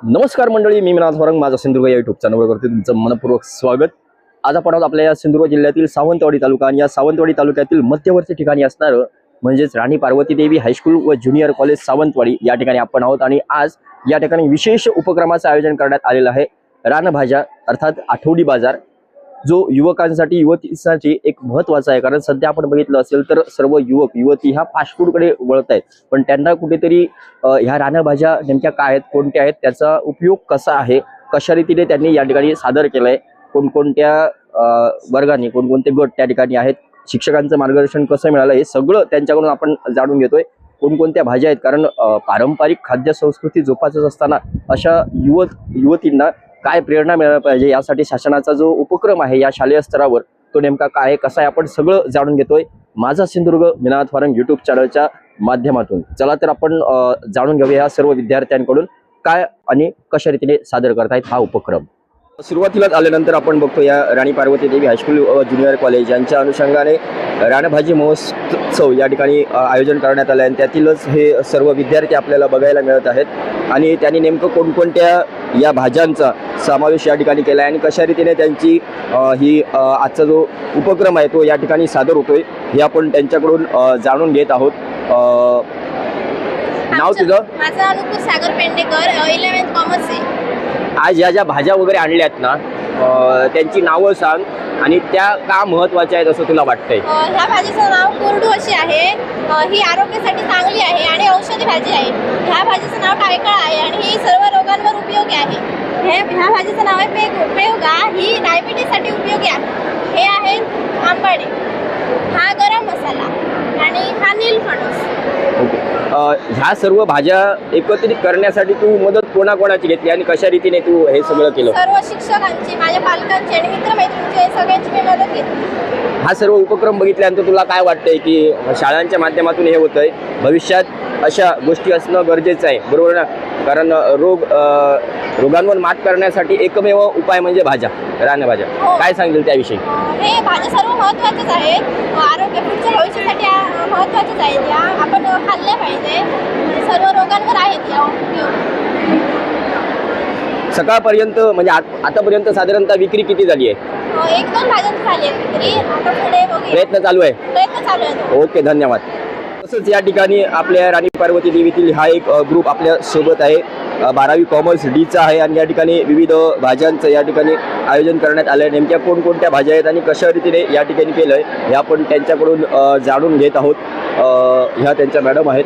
नमस्कार मंडळी, मी मिनाथ वरंग, माझा सिंधुदुर्ग या युट्यूब चॅनलवर करते तुमचं मनपूर्वक स्वागत। आज आपण आहोत आपल्या या सिंधुदुर्ग जिल्ह्यातील सावंतवाडी तालुका आणि या सावंतवाडी तालुक्यातील मध्यवर्ती ठिकाणी असणारं म्हणजेच राणी पार्वती देवी हायस्कूल व ज्युनियर कॉलेज सावंतवाडी या ठिकाणी आपण आहोत। आणि आज या ठिकाणी विशेष उपक्रमाचं आयोजन करण्यात आलेलं आहे। रानभाज्या अर्थात आठवडी बाजार, जो युवकांसाठी युवतींसाठी एक महत्त्वाचा आहे। कारण सध्या आपण बघितलं असेल तर सर्व युवक युवती ह्या फास्ट फूडकडे वळत आहेत, पण त्यांना कुठेतरी ह्या रानभाज्या नेमक्या काय आहेत, कोणत्या आहेत, त्याचा उपयोग कसा आहे, कशा रीतीने त्यांनी या ठिकाणी सादर केलंय, कोणकोणत्या वर्गाने कोणकोणते गट त्या ठिकाणी आहेत, शिक्षकांचं मार्गदर्शन कसं मिळालं, हे सगळं त्यांच्याकडून आपण जाणून घेतोय। कोणकोणत्या भाज्या आहेत, कारण पारंपरिक खाद्य संस्कृती जोपासत असताना अशा युवतींना काय प्रेरणा मिळायला पाहिजे, यासाठी शासनाचा जो उपक्रम आहे या शालेय स्तरावर तो नेमका काय आहे, कसा आहे, आपण सगळं जाणून घेतोय माझा सिंधुदुर्ग मिनाथ वरंग युट्यूब चॅनलच्या माध्यमातून। चला तर आपण जाणून घेऊया या सर्व विद्यार्थ्यांकडून काय आणि कशा रीतीने सादर करतायत हा उपक्रम। सुरुवातीलाच आल्यानंतर आपण बघतो या राणी पार्वती देवी हायस्कूल व ज्युनियर कॉलेज यांच्या अनुषंगाने रानभाजी महोत्सव या ठिकाणी आयोजन करण्यात आलं आहे। त्यातीलच हे सर्व विद्यार्थी आपल्याला बघायला मिळत आहेत आणि त्यांनी नेमकं कोणकोणत्या या भाज्यांचा समावेश या ठिकाणी केला आहे आणि कशा रीतीने त्यांची ही आजचा जो उपक्रम आहे तो या ठिकाणी सादर होतोय हे आपण त्यांच्याकडून जाणून घेत आहोत। नाव तुझं? माझं अनुकूल सागर पेंडेकर, 11th कॉमर्स आहे। आज या ज्या भाज्या वगैरे आणल्यात ना, त्यांची नावं सांग आणि त्या का महत्त्वाच्या आहेत असं तुला वाटतंय? ह्या भाजीचं नाव कोरडू अशी आहे। ही आरोग्यासाठी चांगली आहे आणि औषधी भाजी आहे। ह्या भाजीचं नाव टायकळ आहे आणि ही सर्व रोगांवर उपयोगी आहे। ह्या भाजीचं नाव आहे पेवगा, ही डायबिटीससाठी उपयोगी आहे। हे आहे आंबाडे, हा गरम मसाला आणि हा नीलफणस। ह्या सर्व भाज्या एकत्रित करण्यासाठी तू मदत कोणाकोणाची घेतली आणि कशा रीतीने तू हे सगळं केलं? सर्व शिक्षकांची, माझ्या पालकांची आणि मित्रमैत्रिणींची, सगळ्यांची मी मदत घेतली। हा सर्व उपक्रम बघितल्यानंतर तुला काय वाटतंय की शाळांच्या माध्यमातून हे होतंय, भविष्यात अशा गोष्टी असणं गरजेचं आहे, बरोबर ना? कारण रोगांवर मात करण्यासाठी एकमेव उपाय म्हणजे भाज्या, रानभाज्या। काय सांगेल त्याविषयी? हे भाज्या सर्व महत्त्वाच्याच आहेत, आरोग्य पुढच्या भविष्यासाठी महत्त्वाच्याच आहेत। या आपण खाल्ल्या पाहिजे, सर्व रोगांवर आहेत या उपयोग। सकाळपर्यंत म्हणजे आतापर्यंत साधारणतः विक्री किती झाली आहे? 1-2 भाज्यांची झाली आहे विक्री, आता पुढे बघूया। प्रयत्न चालू आहे? प्रयत्न चालू आहे। ओके, धन्यवाद। तसंच या ठिकाणी आपल्या राणी पार्वती देवीतील हा एक ग्रुप आपल्या सोबत आहे, 12वी कॉमर्स डीचा आहे आणि या ठिकाणी विविध भाज्यांचं या ठिकाणी आयोजन करण्यात आलं आहे। नेमक्या कोणकोणत्या भाज्या आहेत आणि कशा रीतीने या ठिकाणी केलं आहे हे आपण त्यांच्याकडून जाणून घेत आहोत। ह्या त्यांच्या मॅडम आहेत।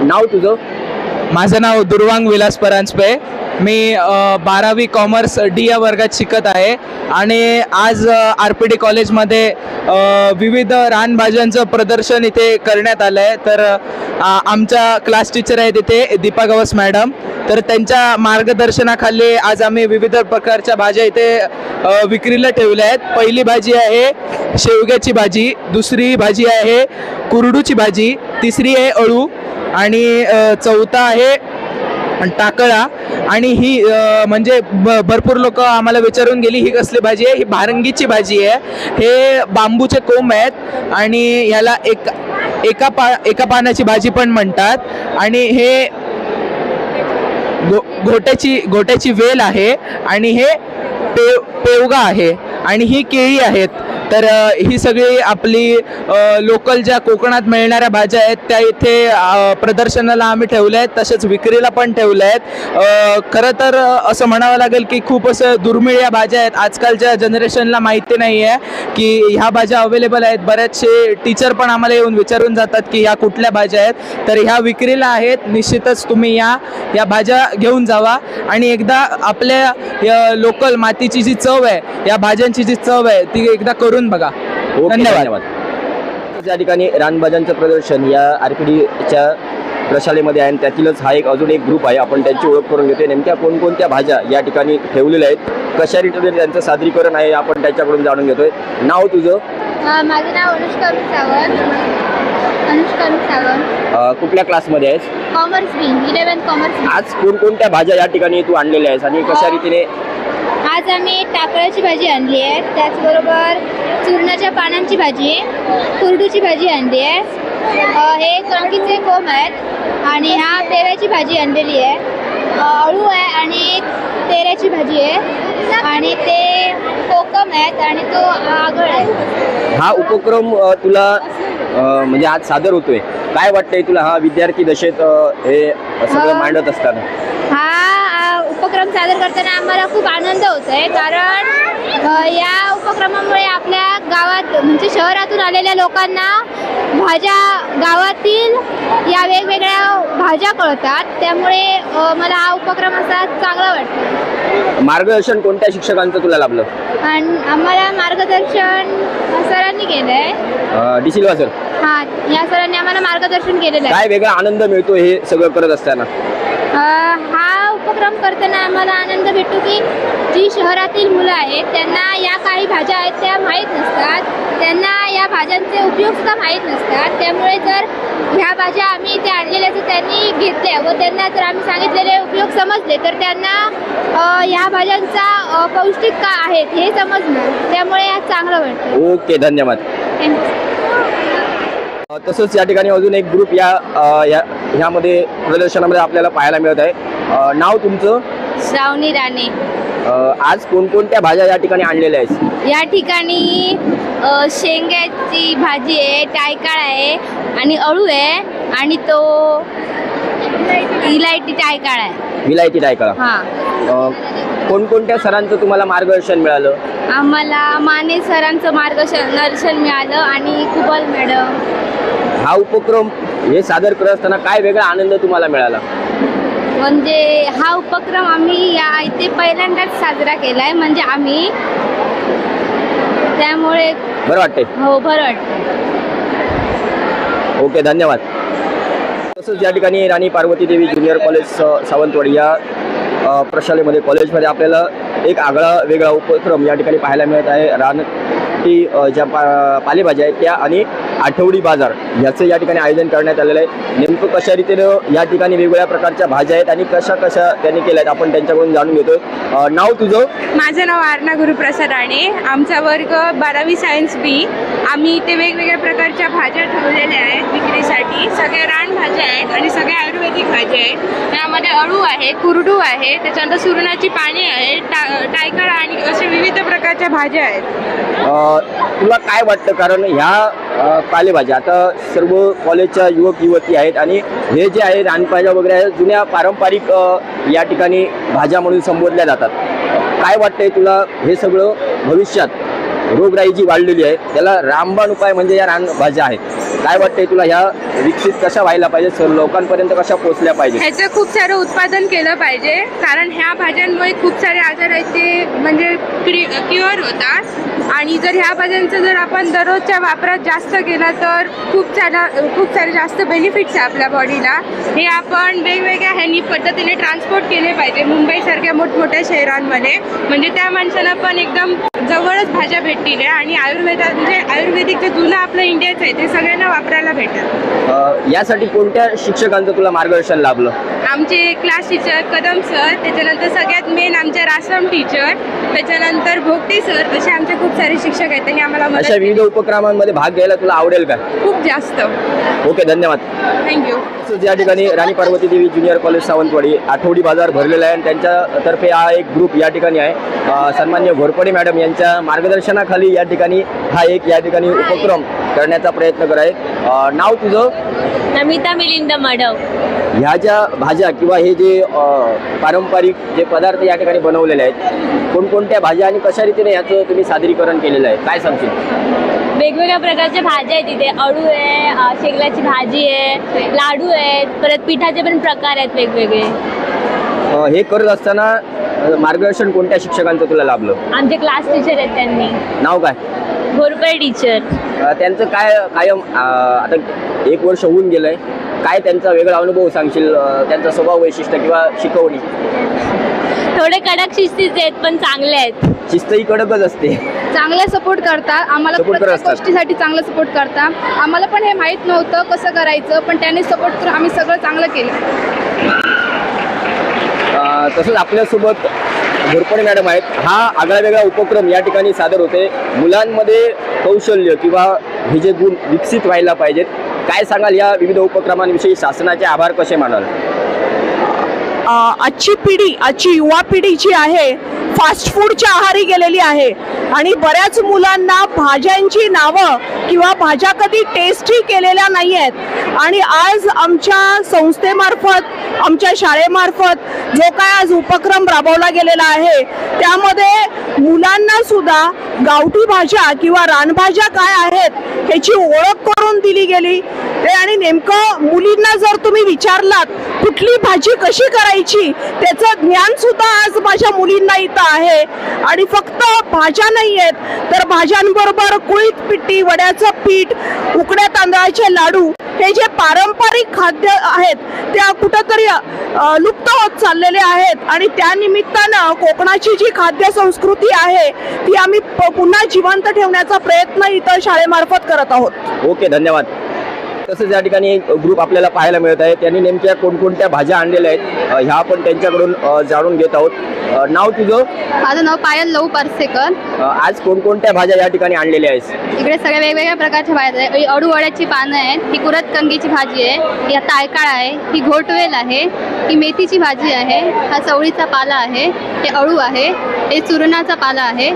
नाव तुझं? माझं नाव दुर्वांग विलास परांजपे, मी 12वी कॉमर्स डी या वर्गात शिकत आहे आणि आज RPD कॉलेजमध्ये विविध रानभाज्यांचं प्रदर्शन इथे करण्यात आलं आहे। तर आमच्या क्लास टीचर आहेत इथे दीपा गवस मॅडम, तर त्यांच्या मार्गदर्शनाखाली आज आम्ही विविध प्रकारच्या भाज्या इथे विक्रीला ठेवल्या आहेत। पहिली भाजी आहे शेवग्याची भाजी, दुसरी भाजी आहे कुरडूची भाजी, तिसरी आहे अळू आणि चौथा आहे टाकळा। आणि ही म्हणजे भरपूर लोक आम्हाला विचारून गेली ही कसली भाजी आहे? ही भारंगीची भाजी आहे। हे बांबूचे कोंब आहेत आणि ह्याला एका पानाची भाजी पण म्हणतात आणि हे घोट्याची वेल आहे आणि हे पेवगा आहे आणि ही केळी आहेत। तर ही सगळी आपली लोकल ज्या कोकणात मिळणाऱ्या भाज्या आहेत त्या इथे प्रदर्शनाला आम्ही ठेवल्या आहेत, तसेच विक्रीला पण ठेवल्या आहेत। खरं तर असं म्हणावं लागेल की खूप असं दुर्मिळ या भाज्या आहेत, आजकालच्या जनरेशनला माहिती नाही आहे की ह्या भाज्या अवेलेबल आहेत। बरेचसे टीचर पण आम्हाला येऊन विचारून जातात की ह्या कुठल्या भाज्या आहेत, तर ह्या विक्रीला आहेत। निश्चितच तुम्ही या भाज्या घेऊन जावा आणि एकदा आपल्या लोकल मातीची जी चव आहे, या भाज्यांची जी चव आहे ती एकदा करून बघा। धन्यवाद। या ठिकाणी रानभाज्यांचं प्रदर्शन या RPDच्या प्रशालेमध्ये आहे आणि त्यातीलच हा अजून एक ग्रुप आहे, आपण त्यांची ओळख करून घेतोय। नेमक्या कोणकोणत्या भाज्या या ठिकाणी ठेवलेल्या आहेत, कशा रीतीने त्यांचं सादरीकरण आहे आपण त्याच्याकडून जाणून घेतोय। नाव तुझं? माझं नाव अनुष्का सावंत। कुठल्या क्लासमध्ये आहेस? कॉमर्स बी, 11th कॉमर्स। आज कोणकोणत्या भाज्या या ठिकाणी तू आणलेल्या आहेस आणि कशा रीतीने? आज आम्ही टाकळ्याची भाजी आणली आहे, त्याचबरोबर चूर्णाच्या पानांची भाजी, कुरडूची भाजी आणली आहे, हे कणकीचे कोंब आहेत आणि ह्या पेव्याची भाजी आणलेली आहे। अळू आहे आणि तेऱ्याची भाजी आहे आणि ते कोकम आहेत आणि तो आगळ आहे. हा उपक्रम तुला म्हणजे आज सादर होतोय, काय वाटतंय तुला हा विद्यार्थी दशेत हे सगळं मांडत असताना? हा उपक्रम सादर करताना आम्हाला खूप आनंद होत आहे, कारण या उपक्रमामुळे आपल्या गावात म्हणजे शहरातून आलेल्या लोकांना भाज्या गावातील या वेगवेगळ्या भाज्या कळतात. त्यामुळे मला हा उपक्रम असा चांगला वाटतो. मार्गदर्शन कोणत्या शिक्षकांचं तुला लाभलं? आणि आम्हाला मार्गदर्शन सरांनी केलं आहे. डी सिल्वा सर. हां, या सरांनी आम्हाला मार्गदर्शन केलेलं आहे. काय वेगळा आनंद मिळतो हे सगळं करत असताना? हा उपक्रम करताना आम्हाला आनंद भेटतो की जी शहरातील मुलं आहेत त्यांना या काही भाज्या आहेत त्या माहीत नसतात, त्यांना या भाज्यांचे उपयोग सुद्धा माहीत नसतात. त्यामुळे जर ह्या भाज्या आम्ही इथे आणलेल्या जर त्यांनी घेतल्या व त्यांना जर आम्ही सांगितलेले उपयोग समजले तर त्यांना ह्या भाज्यांचा पौष्टिक का आहेत हे समजणार. त्यामुळे हे चांगलं वाटतं. ओके, धन्यवाद. तसंच या ठिकाणी अजून एक ग्रुप ह्यामध्ये प्रदर्शनामध्ये आपल्याला पाहायला मिळत आहे. नाव तुमचं? श्रावणी राणे. आज कोणकोणत्या भाज्या या ठिकाणी आणलेल्या आहेत? या ठिकाणी शेंग्याची भाजी आहे, टायकाळ आहे आणि अळू आहे आणि तो इलायटी टायकाळ आहे. विलायती टायकाळा. हां, कोणकोणत्या सरांचं तुम्हाला मार्गदर्शन मिळालं? आम्हाला माने सरांचं मार्गदर्शन मिळालं आणि कुबल मॅडम. हा उपक्रम हे सादर करत असताना काय वेगळा आनंद तुम्हाला मिळाला? म्हणजे हा उपक्रम आम्ही या इथे पहिल्यांदाच साजरा केला आहे, म्हणजे आम्ही त्यामुळे बरं वाटतंय. हो, बरं वाटतं. ओके, धन्यवाद. तसंच या ठिकाणी राणी पार्वती देवी ज्युनियर कॉलेज सावंतवाडी या प्रशालेमध्ये कॉलेजमध्ये आपल्याला एक आगळा वेगळा उपक्रम या ठिकाणी पाहायला मिळत आहे. रानटी ज्या पालेभाज्या आहेत त्या आणि आठवडी बाजार याचं या ठिकाणी आयोजन करण्यात आलेलं आहे. नेमकं कशा रीतीनं या ठिकाणी वेगवेगळ्या प्रकारच्या भाज्या आहेत आणि कशा कशा त्यांनी केल्या आहेत आपण त्यांच्याकडून जाणून घेतोय. नाव तुझं? माझं नाव आरणा गुरुप्रसाद राणे. आमचा वर्ग 12वी सायन्स बी. आम्ही इथे वेगवेगळ्या प्रकारच्या भाज्या ठेवलेल्या आहेत विक्रीसाठी. सगळ्या रानभाज्या आहेत आणि सगळ्या आयुर्वेदिक भाज्या आहेत. त्यामध्ये अळू आहे, कुरडू आहे, त्याच्यानंतर सुरणाची पाने आहे, टायकाळ आणि अशा विविध प्रकारच्या भाज्या आहेत. तुला काय वाटतं, कारण ह्या पालेभाज्या आता सर्व कॉलेजच्या युवक युवती आहेत आणि हे जे आहे रानभाज्या वगैरे आहे जुन्या पारंपरिक या ठिकाणी भाज्या म्हणून संबोधल्या जातात. काय वाटतंय तुला हे सगळं भविष्यात रोगराई जी वाढलेली आहे त्याला रामबाण उपाय म्हणजे या रानभाज्या आहेत, काय वाटतंय तुला ह्या विकसित कशा व्हायला पाहिजे, सर्व लोकांपर्यंत कशा पोहोचल्या पाहिजे? ह्याचं खूप सारं उत्पादन केलं पाहिजे, कारण ह्या भाज्यांमुळे खूप सारे आजार आहेत ते म्हणजे क्युअर होतात. आणि जर ह्या भाज्यांचं जर आपण दररोजच्या वापरात जास्त केला तर खूप सारे जास्त बेनिफिट्स आहे आपल्या बॉडीला. हे आपण वेगवेगळ्या ह्यांनी पद्धतीने ट्रान्सपोर्ट केले पाहिजे मुंबईसारख्या मोठमोठ्या शहरांमध्ये, म्हणजे त्या माणसांना पण एकदम जवळच भाज्या भेटतील आणि आयुर्वेदात म्हणजे आयुर्वेदिक जे जुनं आपलं इंडियाचं आहे ते सगळ्यांना वापरायला भेटेल. यासाठी कोणत्या शिक्षकांचं तुला मार्गदर्शन लाभलं? आमचे क्लास टीचर कदम सर, त्याच्यानंतर सगळ्यात मेन आमचे रासम टीचर, त्याच्यानंतर भोगटे सर, असे आमचे खूप सारे शिक्षक आहेत त्यांनी आम्हाला मदत अशा विविध केली. उपक्रमांमध्ये भाग घ्यायला तुला आवडेल का? खूप जास्त. ओके, धन्यवाद. थँक्यू. तसंच या ठिकाणी राणी पार्वती देवी ज्युनियर कॉलेज सावंतवाडी आठवडी बाजार भरलेला आहे आणि त्यांच्यातर्फे हा एक ग्रुप या ठिकाणी आहे. सन्माननीय घोरपडे मॅडम यांच्या मार्गदर्शनाखाली या ठिकाणी या ठिकाणी उपक्रम करण्याचा प्रयत्न करत आहे. नाव तुझं? नमिता मिलिंद मडव. ह्या ज्या भाज्या किंवा हे जे पारंपरिक जे पदार्थ या ठिकाणी बनवलेले आहेत, कोणकोणत्या भाज्या आणि कशा रीतीने याचं तुम्ही सादरीकरण केलेलं आहे, काय सांगशील? वेगवेगळ्या प्रकारच्या भाज्या आहेत तिथे. अळू आहे, शेंगलाची भाजी आहे, लाडू आहेत, परत पिठाचे पण प्रकार आहेत वेगवेगळे. हे करत असताना मार्गदर्शन कोणत्या शिक्षकांचं तुला लाभलं? आमचे क्लास टीचर आहेत त्यांनी. नाव काय? घोरपडे टीचर. त्यांचं काय कायम आता 1 वर्ष होऊन गेलंय, काय त्यांचा वेगळा अनुभव सांगशील, त्यांचा स्वभाव वैशिष्ट्य किंवा शिकवणी? थोडे कडक शिस्तीचे आहेत पण चांगले आहेत. शिस्त ही कडकच असते. चांगला सपोर्ट करतात आम्हाला, Support करत प्रत्येक असतात. गोष्टीसाठी चांगला सपोर्ट करतात. आम्हाला पण हे माहीत नव्हतं कसं करायचं, पण त्याने सपोर्ट करून आम्ही सगळं चांगलं केलं. तसंच आपल्यासोबत घोरपडे मॅडम आहेत. हा आगळा वेगळा उपक्रम या ठिकाणी सादर होते. मुलांमध्ये कौशल्य किंवा हे जे गुण विकसित व्हायला पाहिजेत, काय सांगाल या विविध उपक्रमांविषयी? शासनाचे आभार कसे मानाल? आजची पिढी, आजची युवा पिढी जी आहे फास्ट फूडच्या आहारी गेलेली आहे आणि बऱ्याच मुलांना भाज्यांची नावं किंवा भाज्या कधी टेस्टही केलेल्या नाही आहेत आणि आज आमच्या संस्थेमार्फत, आमच्या शाळेमार्फत जो काय आज उपक्रम राबवला गेलेला आहे त्यामध्ये मुलांना सुद्धा गावठी भाज्या किंवा रानभाज्या काय आहेत ह्याची ओळख करून दिली गेली. आणि नेमकं मुलींना जर तुम्ही विचारलात कुठली भाजी कशी करायची त्याचं ज्ञान सुद्धा आज माझ्या मुलींना इथं आहे. आणि फक्त भाज्या नाही आहेत तर भाज्यांबरोबर कुळीत पिठी, वड्याचं पीठ, उकड्या तांदळाचे लाडू हे जे पारंपरिक खाद्य आहेत त्या कुठंतरी लुप्त होत चाललेले आहेत आणि त्या निमित्तानं कोकणाची जी खाद्य संस्कृती आहे ती आम्ही पुन्हा जिवंत ठेवण्याचा प्रयत्न इथं शाळेमार्फत करत आहोत. ओके, धन्यवाद. तसंच या ठिकाणी एक ग्रुप आपल्याला पाहायला मिळत आहे. त्यांनी नेमक्या कोणकोणत्या भाज्या आणलेल्या आहेत ह्या आपण त्यांच्याकडून जाणून घेत आहोत. नाव तुझं? माझं नाव पायल लहू पारसेकर. आज कोणकोणत्या भाज्या या ठिकाणी आणलेल्या आहेस? इकडे सगळ्या वेगवेगळ्या प्रकारच्या भाज्या आहेत. अळूवड्याची पानं आहेत, ही कुरत कंगीची भाजी आहे, ही तायकाळ आहे, ही घोटवेल आहे, ही मेथीची भाजी आहे, हा चवळीचा पाला आहे, हे अळू आहे, हे चुरणाचा पाला आहे,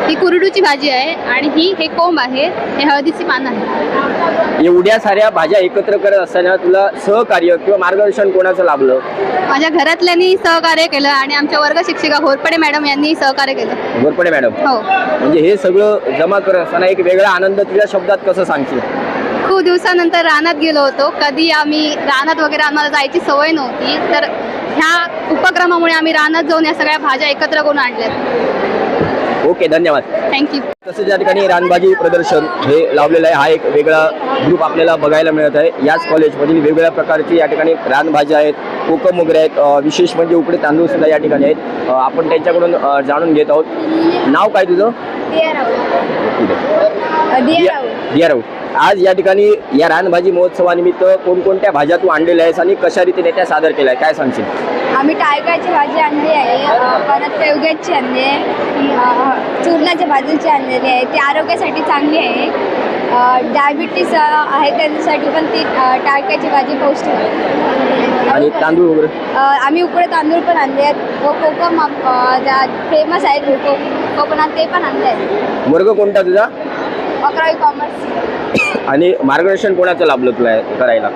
ही कुरडूची भाजी आहे आणि हे कोंब आहे, हे हळदीची पानं आहे. एवढ्या साऱ्या भाज्या एकत्र करत असताना तुला सहकार्य किंवा मार्गदर्शन कोणाचं लाभलं? माझ्या घरातल्यांनी सहकार्य केलं आणि आमच्या वर्ग शिक्षिका घोरपडे मॅडम यांनी सहकार्य केलं. घोरपडे मॅडम, हो. म्हणजे हे सगळं जमा करत असताना एक वेगळा आनंद तुझ्या शब्दात कसं सांगशील? खूप दिवसानंतर रानात गेलो होतो. कधी आम्ही रानात वगैरे आम्हाला जायची सवय नव्हती, तर ह्या उपक्रमामुळे आम्ही रानात जाऊन या सगळ्या भाज्या एकत्र करून आणल्यात. ओके, धन्यवाद. थँक्यू. तसंच या ठिकाणी रानभाजी प्रदर्शन हे लावलेलं आहे. हा एक वेगळा ग्रुप आपल्याला बघायला मिळत आहे. याच कॉलेजमधील वेगवेगळ्या प्रकारची या ठिकाणी रानभाज्या आहेत, कोकम वगैरे आहेत, विशेष म्हणजे उकडे तांदूळ सुद्धा या ठिकाणी आहेत. आपण त्यांच्याकडून जाणून घेत आहोत. नाव काय तुझं? दिया राऊत. आज या ठिकाणी या रानभाजी महोत्सवानिमित्त कोणकोणत्या भाज्या तू आणलेल्या आहेस आणि कशा रीतीने त्या सादर केल्या आहे, काय सांगशील? आम्ही टायकाची भाजी आणली आहे, परत पेवग्याची आणली आहे, चूरणाच्या भाजीची आणलेली आहे, ती आरोग्यासाठी चांगली आहे. डायबिटीस आहे त्यांच्यासाठी पण ती टायकाची भाजी पौष्टिक आहे. आणि तांदूळ वगैरे आम्ही उकडे तांदूळ पण आणले आहेत व कोकम फेमस आहेत कोकणात, ते पण आणले आहेत. वर्ग कोणता तुझा? 11वी कॉमर्स. आणि मार्गदर्शन कोणाचं लाभलं तुला करायला?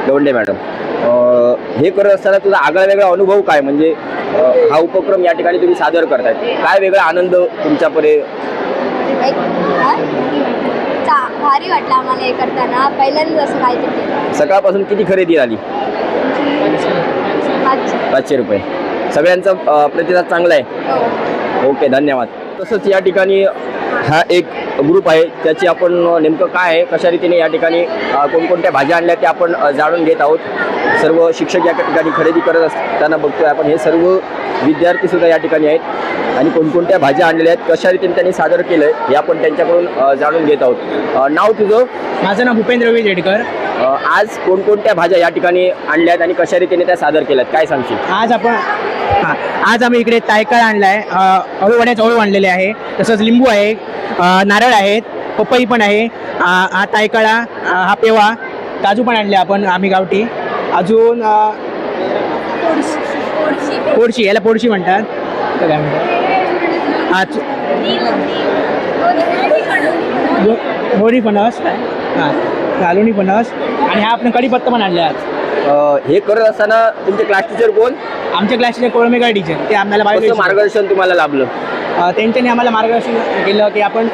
गवंडे मॅडम. हे करत असताना तुझा आगळा वेगळा अनुभव काय, म्हणजे हा उपक्रम या ठिकाणी तुम्ही सादर करताय, काय वेगळा आनंद तुमच्याकडे? भारी वाटलं आम्हाला हे करताना, पहिल्यांदा असं काहीतरी केलं. सकाळपासून किती खरेदी झाली? 500 रुपये. सगळ्यांचा प्रतिसाद चांगला आहे. ओके, धन्यवाद. तसंच या ठिकाणी हा एक ग्रुप आहे, त्याची आपण नेमकं काय आहे, कशा रीतीने या ठिकाणी कोणकोणत्या भाज्या आणल्या त्या आपण जाणून घेत आहोत. सर्व शिक्षक या ठिकाणी खरेदी करत असताना बघतोय आपण. हे सर्व विद्यार्थीसुद्धा या ठिकाणी आहेत आणि कोणकोणत्या भाज्या आणलेल्या आहेत, कशा रीतीने त्यांनी सादर केलं आहे हे आपण त्यांच्याकडून जाणून घेत आहोत. नाव तुझं? माझं नाव भूपेंद्र विजेडकर. आज कोणकोणत्या भाज्या या ठिकाणी आणल्या आहेत आणि कशा रीतीने त्या सादर केल्यात, काय सांगशील? आज आम्ही इकडे तायकाळ आणला आहे, अळूवड्याचे अळू आणलेले आहे, तसंच लिंबू आहे, नारळ आहेत, पपई पण आहे, हा तायकाळा, हा पेवा, काजू पण आणले आपण आम्ही गावठी. अजून पोडशी, याला पोडशी म्हणतात. काय म्हणतात? मोरी फणस, लोणी फणस आणि हा आपण कढीपत्ता पण आणले आज. हे करत असताना तुमचे क्लास टीचर कोण? आमच्या क्लासचे कोळमेकर टीचर, ते आम्हाला कसं मार्गदर्शन तुम्हाला लाभलं? त्यांच्यानी आम्हाला मार्गदर्शन केलं की आपण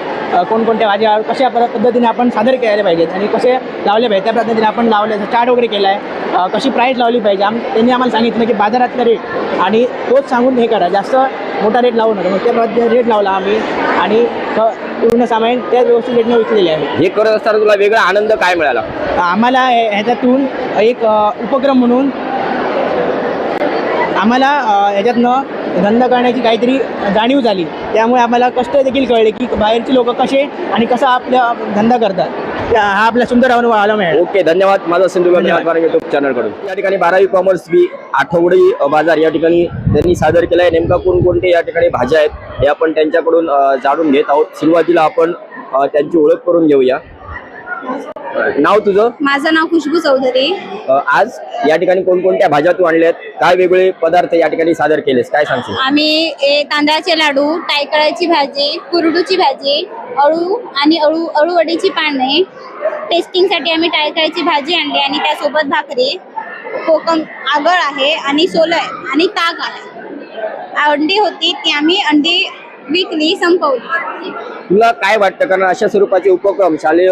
कोणकोणत्या भाज्या कशा पद्धतीने आपण सादर केल्या पाहिजेत आणि कसे लावले पाहिजे, त्या पद्धतीने आपण लावले. चार्ट वगैरे केला आहे, कशी प्राईस लावली पाहिजे. त्यांनी आम्हाला सांगितलं की बाजारातला रेट आणि तोच सांगून हे करा, जास्त मोठा रेट लावू नका. मग त्या पद्धतीने रेट लावला आम्ही आणि पूर्ण सामान त्या व्यवस्थित रेटने विकलेले आहे. हे करत असताना तुला वेगळा आनंद काय मिळाला? आम्हाला ह्याच्यातून एक उपक्रम म्हणून आम्हाला ह्याच्यातनं धंदा करण्याची काहीतरी जाणीव झाली. त्यामुळे आम्हाला कष्ट देखील कळले की बाहेरची लोक कसे आणि कसा आपला धंदा करतात. हा आपला सुंदर अनुभव आला मिळाला. ओके, धन्यवाद. माझा सिंधुदुर्ग युट्यूब चॅनलकडून या ठिकाणी 12वी कॉमर्स बी आठवडी बाजार या ठिकाणी त्यांनी सादर केला आहे. नेमका कोणकोणते या ठिकाणी भाज्या आहेत हे आपण त्यांच्याकडून जाणून घेत आहोत. सुरुवातीला आपण त्यांची ओळख करून घेऊया. नाव तुझं? माझं नाव खुशबू चौधरी. आज या ठिकाणी कोणकोणत्या भाज्या तू आणल्यात, काय वेगळे पदार्थ या ठिकाणी सादर केलेस, काय सांगशील? आम्ही तांदळाचे लाडू, टायकळाची भाजी, कुरडूची भाजी, अळू आणि अळूवडीची पाने, टेस्टिंगसाठी आम्ही टायकळाची भाजी आणली आणि त्यासोबत भाकरी, कोकम आगळ आहे आणि सोलं आहे आणि ताक आहे. अंडी होती ती आम्ही अंडी विकली, संपवली. तुला काय वाटतं, कारण अशा स्वरूपाचे उपक्रम शालेय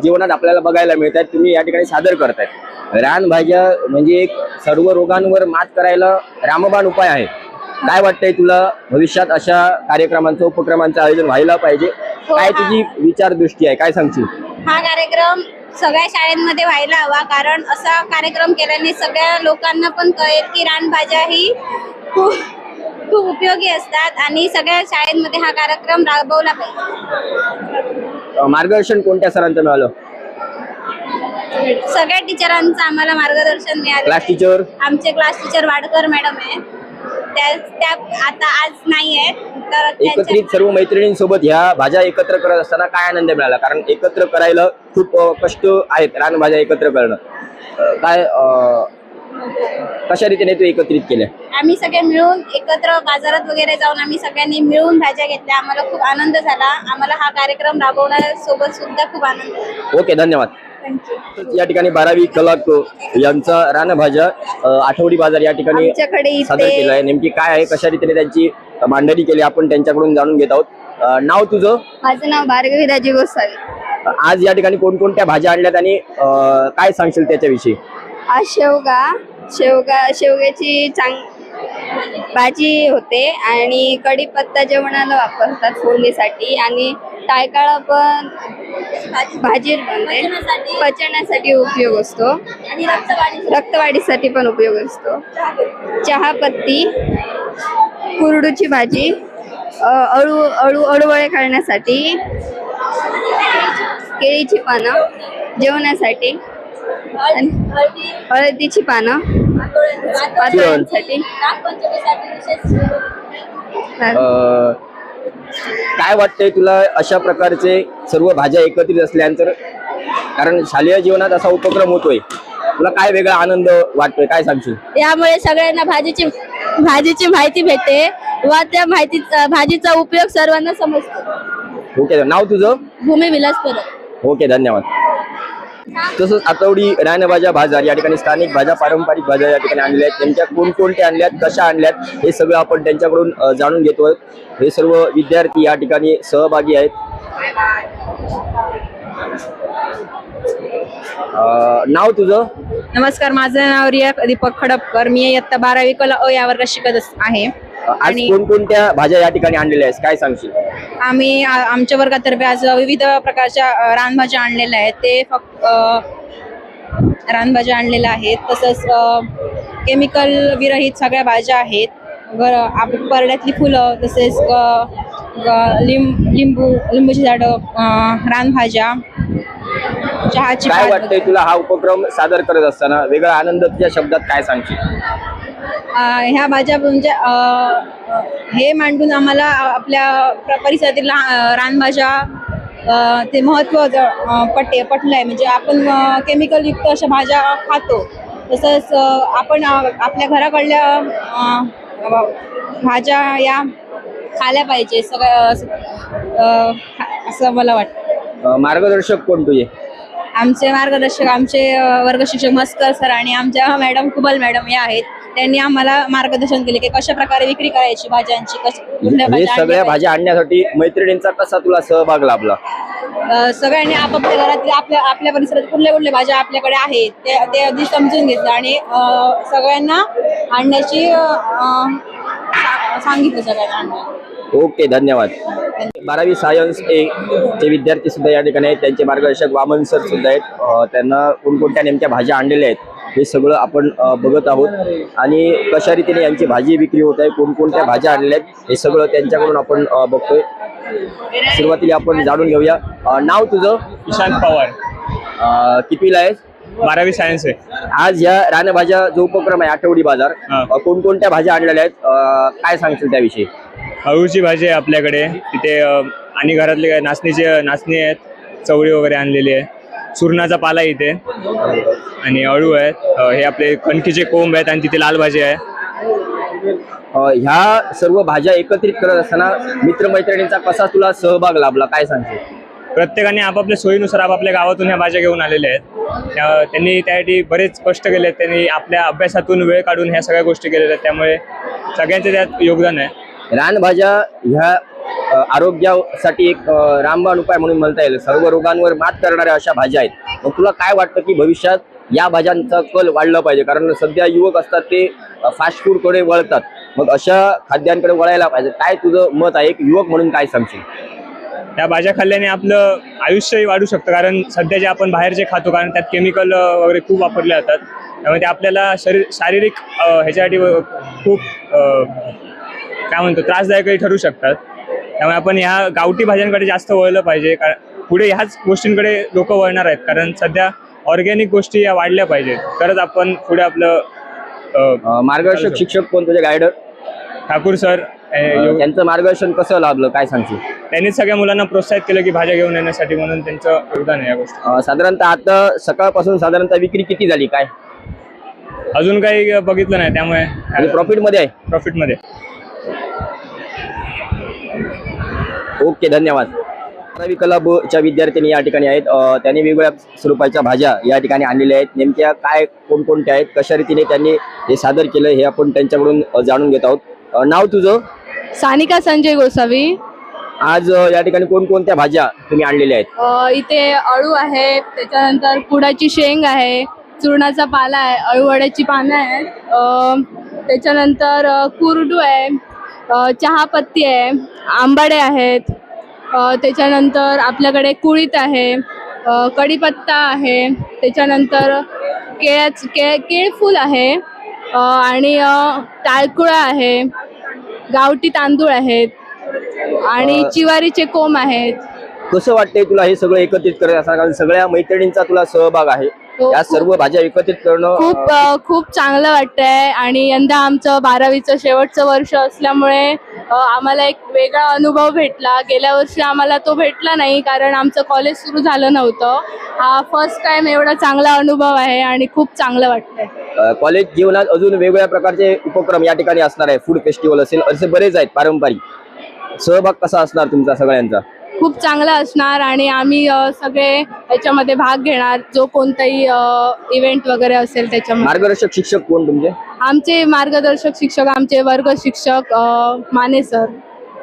जीवनात आपल्याला बघायला मिळतात, तुम्ही या ठिकाणी सादर करताय. रानभाज्या म्हणजे एक सर्व रोगांवर मात करायला रामबाण उपाय आहे. काय वाटतंय तुला, भविष्यात अशा कार्यक्रमांचं उपक्रमांचं आयोजन व्हायला पाहिजे? काय तुझी विचारदृष्टी आहे, काय सांगशील? हा कार्यक्रम सगळ्या शाळेमध्ये व्हायला हवा, कारण असा कार्यक्रम केल्याने सगळ्या लोकांना पण कळेल की रानभाज्या ही खूप खूप उपयोगी असतात आणि सगळ्या शाळेमध्ये हा कार्यक्रम राबवला पाहिजे. मार्गदर्शन कोणत्या सरांचं मिळालं? सगळ्या टीचरांचं आम्हाला मार्गदर्शन मिळालं. Class teacher? आमचे क्लास टीचर वाडकर मॅडम आहेत, त्या आता आज नाही आहेत, तर एकत्रित सर्व मैत्रिणींसोबत ह्या भाज्या एकत्र करत असताना काय आनंद मिळाला? कारण एकत्र करायला खूप कष्ट आहेत, रानभाज्या एकत्र करणं. काय कशा रीतीने तू एकत्रित केल्या? आम्ही सगळे मिळून एकत्र बाजारात वगैरे जाऊन आम्ही सगळ्यांनी मिळून भाज्या घेतल्या. आम्हाला खूप आनंद झाला. आम्हाला हा कार्यक्रम राबवण्यासोबत सुद्धा खूप आनंद झाला. ओके, धन्यवाद. या ठिकाणी 12वी कलाक यांचा रानभाज्या आठवडी बाजार या ठिकाणी आमच्याकडे सादर केला आहे. नेमकी काय आहे, कशा रीतीने त्यांची मांडणी केली, आपण त्यांच्याकडून जाणून घेत आहोत. नाव तुझं? माझं नाव भार्गवी राजी गोसावी. आज या ठिकाणी कोणकोणत्या भाज्या आणल्यात आणि काय सांगशील त्याच्याविषयी? आज शेवग्याची भाजी होते आणि कढीपत्ता जेवणाला वापरतात फोडणीसाठी, आणि टायकाळा पण भाजी बनते, पचनासाठी उपयोग असतो आणि रक्तवाढीसाठी पण उपयोग असतो. चहापत्ती, कुरडूची भाजी, अळूवळे खाण्यासाठी, केळीची पानं जेवणासाठी, हळदीची पानं पातळ्यांसाठी. काय वाटतंय तुला अशा प्रकारचे सर्व भाज्या एकत्रित असल्यानंतर, कारण शालेय जीवनात असा उपक्रम होतोय, तुला काय वेगळा आनंद वाटतोय, काय सांगशील? यामुळे सगळ्यांना भाजीची माहिती भेटते व त्या भाजीचा उपयोग सर्वांना समजतो. ओके, नाव तुझं? भूमी विलास परब. ओके, धन्यवाद. तसंच आठवडी रानभाज्या बाजार या ठिकाणी स्थानिक भाज्या, पारंपरिक भाज्या या ठिकाणी आणल्या आहेत. त्यांच्या कोणकोणत्या आणल्यात, कशा आणल्यात, हे सगळं आपण त्यांच्याकडून जाणून घेतोय. हे सर्व विद्यार्थी या ठिकाणी सहभागी आहेत. नाव तुझं? नमस्कार, माझं नाव रिया दीपक खडपकर. मी इयत्ता 12वी कला अ या वर्गात शिकत आहे. आज कोणकोणत्या भाज्या या ठिकाणी आणलेल्या आहेत, काय सांगशील? आम्ही आमच्या वर्गातर्फे आज विविध प्रकारच्या रानभाज्या आणलेल्या आहेत. ते फक्त रानभाज्या आणलेल्या आहेत. तसंच केमिकल विरहित सगळ्या भाज्या आहेत. परड्यातली फुलं, तसेच लिंबूची झाडं, रानभाज्या, चहाची. काय वाटतंय तुला हा उपक्रम सादर करत असताना वेगळा आनंद तुझ्या शब्दात काय सांगशील? ह्या भाज्या म्हणजे हे मांडून आम्हाला आपल्या परिसरातील रानभाज्या ते महत्त्व पटलंय. म्हणजे आपण केमिकल युक्त अशा भाज्या खातो, तसंच आपण आपल्या घराकडल्या भाज्या या खाल्या पाहिजे असं मला वाटतं. मार्गदर्शक कोण तुझे? आमचे मार्गदर्शक आमचे वर्ग शिक्षक मस्कर सर आणि आमच्या मॅडम कुबल मॅडम या आहेत. त्यांनी आम्हाला मार्गदर्शन केले की कशा प्रकारे विक्री करायची भाज्यांची, हे सगळ्या भाज्या आणण्यासाठी मैत्रिणींचा कसा तुला सहभाग लाभला? सगळ्यांनी आपापल्या घरातील आपल्या परिसरात कुठल्या कुठल्या भाज्या आपल्याकडे आहेत ते आधी समजून घेतलं आणि सगळ्यांना आणण्याची सांगितलं सगळ्यांना. ओके, धन्यवाद. 12वी सायन्स ए चे विद्यार्थी सुद्धा या ठिकाणी आहेत. त्यांचे मार्गदर्शक वामन सर सुद्धा आहेत. त्यांना कोणकोणत्या नेमक्या भाज्या आणलेल्या आहेत हे सगळं आपण बघत आहोत आणि कशा रीतीने यांची भाजी विक्री होत आहे, कोणकोणत्या भाज्या आणल्या आहेत हे सगळं त्यांच्याकडून आपण बघतोय. सुरुवातीला आपण जाणून घेऊया. नाव तुझं? ईशांत पवार. कितवीला आहेस? 12वी सायन्स आहे. आज या रानभाज्या जो उपक्रम आहे आठवडी बाजार, कोणकोणत्या भाज्या आणलेल्या आहेत, काय सांगशील त्याविषयी? अळूची भाजी आहे आपल्याकडे तिथे, आणि घरातले नाचणी आहेत, चवळी वगैरे आणलेली आहे. चूर्णाचा पाला आहे इथे आणि अळू आहेत. हे आपले कणकीचे कोंब आहेत आणि तिथे लाल भाजी आहे. ह्या सर्व भाज्या एकत्रित करत असताना मित्रमैत्रिणींचा कसा तुला सहभाग लाभला, काय सांगशील? प्रत्येकाने आपापल्या सोयीनुसार आपापल्या गावातून ह्या भाज्या घेऊन आलेल्या आहेत. त्यांनी त्यासाठी बरेच कष्ट केले आहेत. त्यांनी आपल्या अभ्यासातून वेळ काढून ह्या सगळ्या गोष्टी केलेल्या आहेत. त्यामुळे सगळ्यांचे त्यात योगदान आहे. रानभाज्या ह्या आरोग्यासाठी एक रामबाण उपाय म्हणून म्हणता येईल. सर्व रोगांवर मात करणाऱ्या अशा भाज्या आहेत. मग तुला काय वाटतं की भविष्यात या भाज्यांचा कल वाढला पाहिजे? कारण सध्या युवक असतात ते फास्ट फूडकडे वळतात. मग अशा खाद्यांकडे वळायला पाहिजे. काय तुझं मत आहे, एक युवक म्हणून काय सांगशील? त्या भाज्या खाल्ल्याने आपलं आयुष्यही वाढू शकतं. कारण सध्या जे आपण बाहेरचे खातो कारण त्यात केमिकल वगैरे खूप वापरले जातात. त्यामुळे ते आपल्याला शारीरिक ह्याच्यासाठी खूप काय म्हणतो त्रासदायकही ठरू शकतात. त्यामुळे आपण ह्या गावठी भाज्यांकडे जास्त वळलं पाहिजे. कारण पुढे ह्याच गोष्टींकडे लोक वळणार आहेत. कारण सध्या ऑर्गॅनिक गोष्टी या वाढल्या पाहिजेत. तरच आपण पुढे आपलं मार्गदर्शक शिक्षक कोण तुझे गायडर? ठाकूर सर त्यांचं मार्गदर्शन कसं लाभलं, काय सांगशील? त्यांनीच सगळ्या मुलांना प्रोत्साहित केलं की भाज्या घेऊन येण्यासाठी, म्हणून त्यांचं योगदान आहे या गोष्टी. साधारणतः आता सकाळपासून साधारणतः विक्री किती झाली, काय अजून काही बघितलं नाही. त्यामुळे प्रॉफिट मध्ये आहे? प्रॉफिटमध्ये. ओके, धन्यवाद. 12वी कला ब च्या विद्यार्थ्यांनी या ठिकाणी आहेत. त्यांनी वेगवेगळ्या स्वरूपाच्या भाज्या या ठिकाणी आणलेल्या आहेत. नेमक्या काय कोणकोणत्या आहेत, कशा रीतीने त्यांनी हे सादर केलं हे आपण त्यांच्याकडून जाणून घेत आहोत. नाव तुझं? सानिका संजय गोसावी. आज या ठिकाणी कोणकोणत्या भाज्या तुम्ही आणलेल्या आहेत? इथे अळू आहे, त्याच्यानंतर कुडाची शेंग आहे, चूर्णाचा पाला आहे, अळूवड्याची पानं आहेत, त्याच्यानंतर कुरडू आहे, चहापत्ती आहे, आंबाडे आहेत, त्याच्यानंतर आपल्याकडे कुळीत आहे, कढीपत्ता आहे, त्याच्यानंतर केळफूल आहे आणि टाळकुळा आहे, गावठी तांदूळ आहेत आणि चिवारीचे कोंब आहेत. कसं वाटतंय तुला हे सगळं एकत्रित करत असताना? कारण सगळ्या मैत्रिणींचा तुला सहभाग आहे. हो, या सर्व भाज्या एकत्रित करणं खूप चांगलं वाटतंय. आणि यंदा आमचं 12वीचं शेवटचं वर्ष असल्यामुळे आम्हाला एक वेगळा अनुभव भेटला. गेल्या वर्षी आम्हाला तो भेटला नाही कारण आमचं कॉलेज सुरू झालं नव्हतं. हा फर्स्ट टाइम एवढा चांगला अनुभव आहे आणि खूप चांगलं वाटतंय. कॉलेज जीवनात अजून वेगवेगळ्या प्रकारचे उपक्रम या ठिकाणी असणार आहे. फूड फेस्टिवल असेल, असे बरेच आहेत पारंपरिक. सहभाग कसा असणार तुमचा सगळ्यांचा? खूप चांगला असणार आणि आम्ही सगळे याच्यामध्ये भाग घेणार. जो कोणताही इव्हेंट वगैरे असेल त्याच्यामध्ये. मार्गदर्शक शिक्षक कोण तुमचे? आमचे मार्गदर्शक शिक्षक आमचे वर्ग शिक्षक माने सर.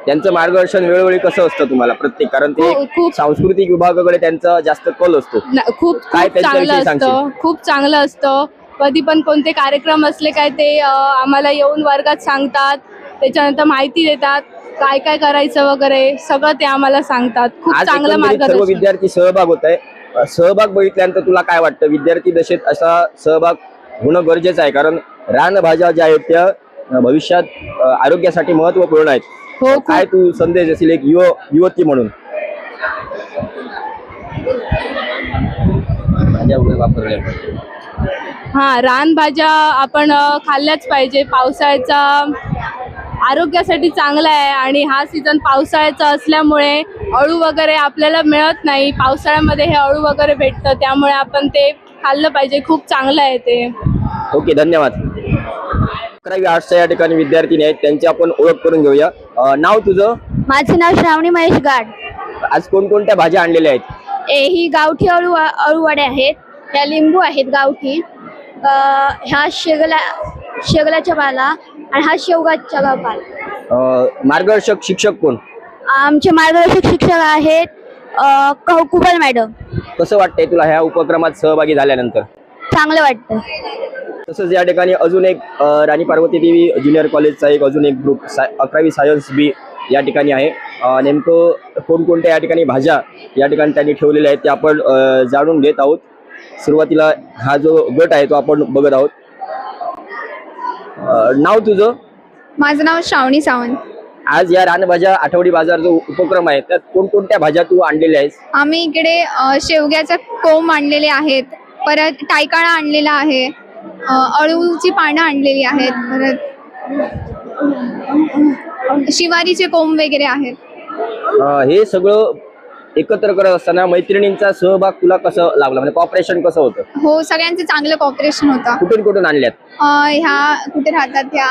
त्यांचं मार्गदर्शन वेळोवेळी कसं असतं तुम्हाला प्रत्येक? कारण ते खूप सांस्कृतिक विभागाकडे त्यांचा जास्त कल असतो. खूप काय चांगलं त्यांच्याविषयी असतं. सांगशील? खूप चांगलं असतं. कधी पण कोणते कार्यक्रम असले काय ते आम्हाला येऊन वर्गात सांगतात. त्याच्यानंतर माहिती देतात काय काय करायचं वगैरे सगळं ते आम्हाला सांगतात. खूप आज चांगलं एकंदरीत सर्व मार्गदर्शन. विद्यार्थी सहभाग होत आहे. सहभाग बघितल्यानंतर तुला काय वाटतं? विद्यार्थी दशेत असा सहभाग होणं गरजेचं आहे कारण रानभाज्या ज्या आहेत त्या भविष्यात आरोग्यासाठी महत्वपूर्ण आहेत. हो, काय तू संदेश असेल एक युवती म्हणून? भाज्या वगैरे वापरल्या हा, रानभाज्या आपण खाल्ल्याच पाहिजे. पावसाळ्याचा आरोग्यासाठी चांगला आहे आणि हा सीझन पावसाळ्याचा असल्यामुळे अळू वगैरे आपल्याला मिळत नाही. पावसाळ्यामध्ये हे अळू वगैरे भेटतं त्यामुळे आपण ते खाल्लं पाहिजे. खूप चांगलं आहे ते. ओके, धन्यवाद. 11वी आर्ट्सच्या या ठिकाणी विद्यार्थिनी आहेत, त्यांची आपण ओळख करून घेऊया. नाव तुझं? माझं नाव श्रावणी महेश गाड. आज कोणकोणत्या भाज्या आणलेल्या आहेत? ही गावठी अळूवड्या आहेत, ह्या लिंबू आहेत गावठी, ह्या शेगलाच्या पाला आणि हा शेवगाच्या पाला. मार्गदर्शक शिक्षक कोण? आमचे मार्गदर्शक शिक्षक आहेत कुबल मॅडम. कसं वाटतंय तुला ह्या उपक्रमात सहभागी झाल्यानंतर? चांगलं वाटतं. तसंच या ठिकाणी अजून एक राणी पार्वती देवी ज्युनियर कॉलेजचा एक अजून एक ग्रुप 11वी सायन्स बी या ठिकाणी आहे. नेमकं कोणकोणत्या या ठिकाणी भाज्या या ठिकाणी त्यांनी ठेवलेल्या आहेत ते आपण जाणून घेत आहोत. सुरुवातीला हा जो गट आहे तो आपण बघत आहोत. नाव तुझं? माझं नाव श्रावणी सावंत. आज या रानभाज्या आठवडी बाजार जो उपक्रम आहे त्यात कोणकोणत्या भाज्या तू आणलेल्या आहेस? आम्ही इकडे शेवग्याचे कोंब आणलेले आहेत, परत टायकाळा आणलेला आहे, अळूची पानं आणलेली आहेत, परत शिवारीचे कोंब वगैरे आहेत. हे सगळं एकत्र करत असताना मैत्रिणींचा सहभाग तुला कसं लागला, म्हणजे कॉपरेशन कसं होतं? हो, सगळ्यांचं चांगलं कॉपरेशन होतं. कुठून कुठून आणल्यात? ह्या कुठे राहतात, ह्या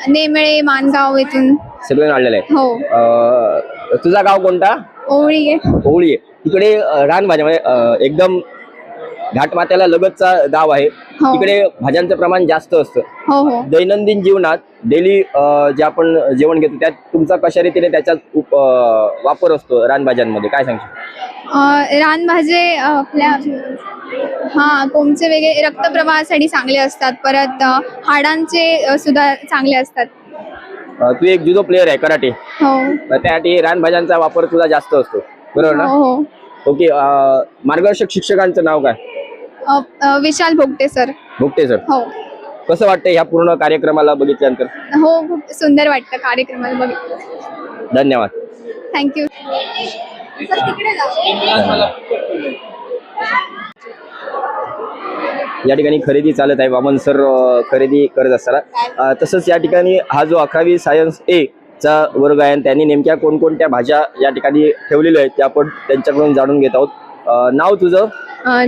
नेमळे मानगाव येथून. सगळे आणलेले आहे. हो, तुझा गाव कोणता? ओळी आहे. होळी आहे. तिकडे रानभाज्या म्हणजे एकदम घाटमाथ्याला लगतचा गाव आहे. हो. तिकडे भाज्यांचं प्रमाण जास्त असतं. हो हो. दैनंदिन जीवनात डेली जे आपण जेवण घेतो त्यात तुमचा कशा रीतीने त्याचा वापर असतो रानभाज्यांमध्ये, काय सांगशील? रानभाजे आपल्या कोमचे वेगळे रक्तप्रवाहासाठी चांगले असतात. परत हाडांचे सुद्धा चांगले असतात. तू एक जुदो प्लेअर आहे, कराटे. हो त्यासाठी रानभाज्यांचा वापर तुझा जास्त असतो, बरोबर ना? हो हो. ओके. मार्गदर्शक शिक्षकांचं नाव काय? विशाल भोगटे सर. भोगटे सर. हो कसं वाटतं ह्या पूर्ण कार्यक्रमाला बघितल्यानंतर? हो, खूप सुंदर वाटतं कार्यक्रमाला बघितलं. धन्यवाद. थँक्यू. या ठिकाणी खरेदी चालत आहे. वामन सर खरेदी करत असताना तसंच या ठिकाणी हा जो 11वी सायन्स ए चा वर्ग आहे आणि त्यांनी नेमक्या कोणकोणत्या भाज्या या ठिकाणी ठेवलेल्या आहेत त्या आपण त्यांच्याकडून जाणून घेत आहोत. नाव तुझं?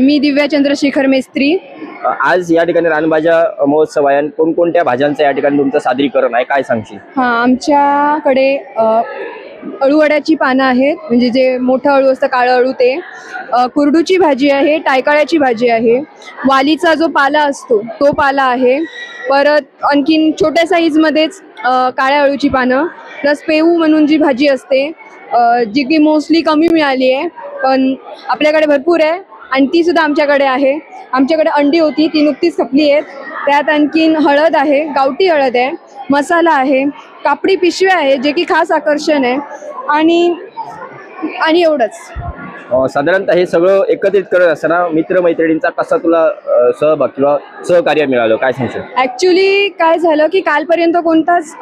मी दिव्या चंद्रशेखर मेस्त्री. आज या ठिकाणी रानभाज्या महोत्सव आहे आणि कोणकोणत्या भाज्यांचं या ठिकाणी तुमचं सादरीकरण आहे, काय सांगशील? आमच्याकडे अळूवड्याची पानं आहेत, म्हणजे जे मोठं अळू असतं काळं अळू ते. कुरडूची भाजी आहे, टायकाळ्याची भाजी आहे, वालीचा जो पाला असतो तो पाला आहे. परत आणखीन छोट्या साईजमध्येच काळ्या अळूची पानं, प्लस पेऊ म्हणून जी भाजी असते जी की मोस्टली कमी मिळाली आहे पण आपल्याकडे भरपूर आहे आणि ती सुद्धा आमच्याकडे आहे. आमच्याकडे अंडी होती, ती नुकतीच खपली आहेत. त्यात आणखीन हळद आहे, गावठी हळद आहे, मसाला आहे, कापडी पिशव्या आहे जे की खास आकर्षण आहे आणि एवढंच. साधारणतः हे सगळं एकत्रित करत असताना मित्रमैत्रिणींचा कसा तुला सहभाग किंवा सहकार्य मिळालं, काय सांगशील? ॲक्च्युली काय झालं की कालपर्यंत कोणताच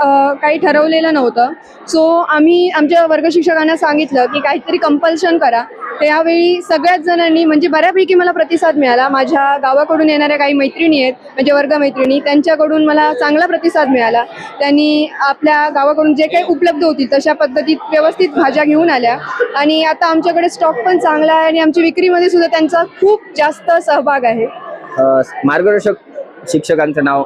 काही ठरवलेलं नव्हतं. सो आम्ही आमच्या वर्ग शिक्षकांना सांगितलं की काहीतरी कंपल्शन करा. त्यावेळी सगळ्याच जणांनी म्हणजे बऱ्यापैकी मला प्रतिसाद मिळाला. माझ्या गावाकडून येणाऱ्या काही मैत्रिणी आहेत, म्हणजे वर्गमैत्रिणी, त्यांच्याकडून मला चांगला प्रतिसाद मिळाला. त्यांनी आपल्या गावाकडून जे काही उपलब्ध होतील तशा पद्धतीत व्यवस्थित भाज्या घेऊन आल्या आणि आता आमच्याकडे स्टॉक पण चांगला आहे आणि आमच्या विक्रीमध्ये सुद्धा त्यांचा खूप जास्त सहभाग आहे. मार्गदर्शक शिक्षकांचं नाव?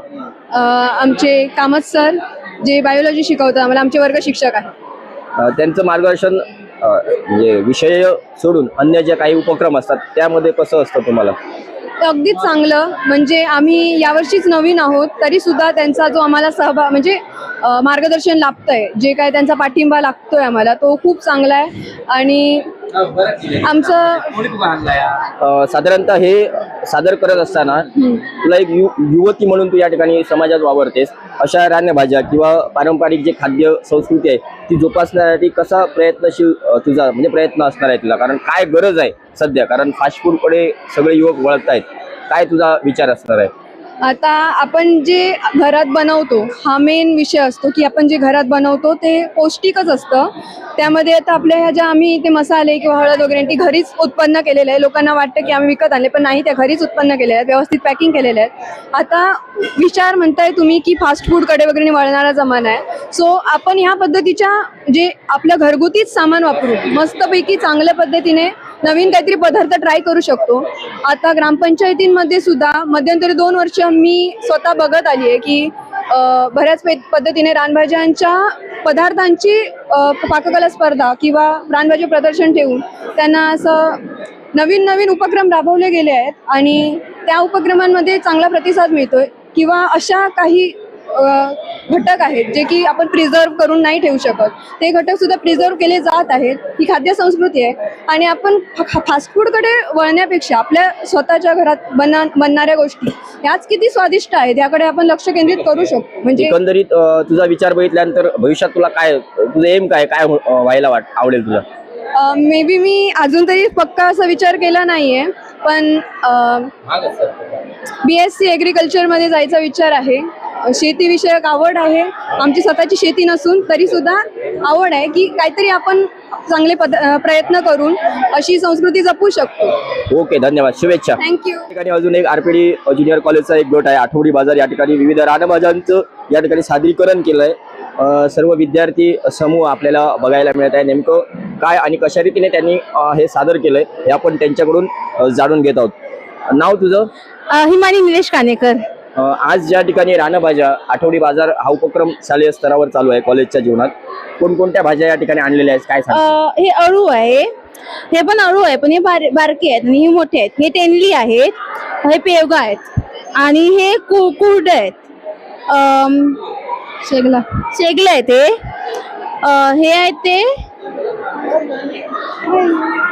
आमचे कामत सर, जे बायोलॉजी शिकवतात आम्हाला, आमचे वर्ग शिक्षक आहेत. त्यांचं मार्गदर्शन म्हणजे विषय सोडून अन्य जे काही उपक्रम असतात त्यामध्ये कसं असतं तुम्हाला? अगदीच चांगलं. म्हणजे आम्ही यावर्षीच नवीन आहोत तरी सुद्धा त्यांचा जो आम्हाला सहभाग म्हणजे मार्गदर्शन लाभतंय, जे काय त्यांचा पाठिंबा लागतोय आम्हाला, तो खूप चांगला आहे. आणि आमचं साधारणतः हे सादर करत असताना तुला एक युवती म्हणून तू या ठिकाणी समाजात वावरतेस, अशा रानभाज्या किंवा पारंपरिक जे खाद्य संस्कृती आहे ती जोपासण्यासाठी कसा प्रयत्नशील तुझा म्हणजे प्रयत्न असणार आहे तुला, कारण काय गरज आहे सध्या, कारण फास्ट फूडकडे सगळे युवक वळत आहेत, काय तुझा विचार असणार आहे? आता आपण जे घरात बनवतो हा मेन विषय असतो की आपण जे घरात बनवतो ते पौष्टिकच असतं. त्यामध्ये आता आपल्या ह्या ज्या आम्ही ते मसाले किंवा हळद वगैरे ती घरीच उत्पन्न केलेलं आहे. लोकांना वाटतं की आम्ही विकत आणले, पण नाही, त्या घरीच उत्पन्न केलेल्या आहेत, व्यवस्थित पॅकिंग केलेल्या आहेत. आता विचार म्हणताय तुम्ही की फास्ट फूडकडे वगैरे वळणारा जमाना आहे. सो आपण ह्या पद्धतीच्या जे आपल्या घरगुतीच सामान वापरून मस्तपैकी चांगल्या पद्धतीने नवीन काहीतरी पदार्थ ट्राय करू शकतो. आता ग्रामपंचायतींमध्ये सुद्धा मध्यंतरी 2 वर्ष मी स्वतः बघत आली आहे की बऱ्याच पद्धतीने रानभाज्यांच्या पदार्थांची पाककला स्पर्धा किंवा रानभाजी प्रदर्शन ठेवून त्यांना असं नवीन उपक्रम राबवले गेले आहेत आणि त्या उपक्रमांमध्ये चांगला प्रतिसाद मिळतोय. किंवा अशा काही घटक आहेत जे की आपण प्रिझर्व करून नाही ठेवू शकत, ते घटक सुद्धा प्रिझर्व केले जात आहेत. ही खाद्य संस्कृती आहे आणि आपण फास्ट फूडकडे वळण्यापेक्षा आपल्या स्वतःच्या घरात बनणाऱ्या गोष्टी ह्याच किती स्वादिष्ट आहेत याकडे आपण लक्ष केंद्रित करू शकतो. म्हणजे एकंदरीत तुझा विचार बघितल्यानंतर भविष्यात तुला काय, तुझं एम काय व्हायला आवडेल तुला? मे बी मी अजून तरी पक्का असा विचार केला नाहीये, पण BSc ॲग्रिकल्चरमध्ये जायचा विचार आहे. शेतीविषयक आवड आहे. आमची स्वतःची शेती नसून तरी सुद्धा आवड आहे की काहीतरी आपण चांगले प्रयत्न करून अशी संस्कृती जपू शकतो. ओके, धन्यवाद, शुभेच्छा. थँक्यू. या ठिकाणी अजून एक RPD ज्युनियर कॉलेजचा एक गट आहे, आठवडी बाजार. या ठिकाणी विविध रानभाज्यांचं या ठिकाणी सादरीकरण केलंय. सर्व विद्यार्थी समूह आपल्याला बघायला मिळत आहे. नेमकं काय आणि कशा रीतीने त्यांनी हे सादर केलंय हे आपण त्यांच्याकडून जाणून घेत आहोत. नाव तुझं? हिमानी निलेश कानेकर. आज ज्या ठिकाणी रानभाज्या आठवडी बाजार हा उपक्रम शालेय स्तरावर चालू आहे कॉलेजच्या जीवनात, कोणकोणत्या भाज्या या ठिकाणी आणलेल्या आहेत काय सांग? हे अळू आहे, हे पण अळू आहे पण हे बारके आहेत आणि हे मोठे आहेत. हे तेंडली आहेत, हे पेवगा आहेत आणि हे कुरडे आहेत. शेगला आहे ते. हे आहेत ते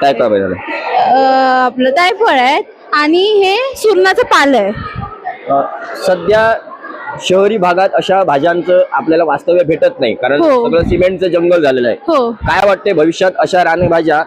काय काय पाहिजे? आपलं तायफळ आहेत आणि हे सुरणाचं पाल आहे. सध्या शहरी भागात अशा भाज्यांचं आपल्याला वास्तव्य भेटत नाही कारण हो. सगळं सिमेंटचं जंगल झालेलं आहे. हो. काय वाटतंय भविष्यात अशा रानभाज्या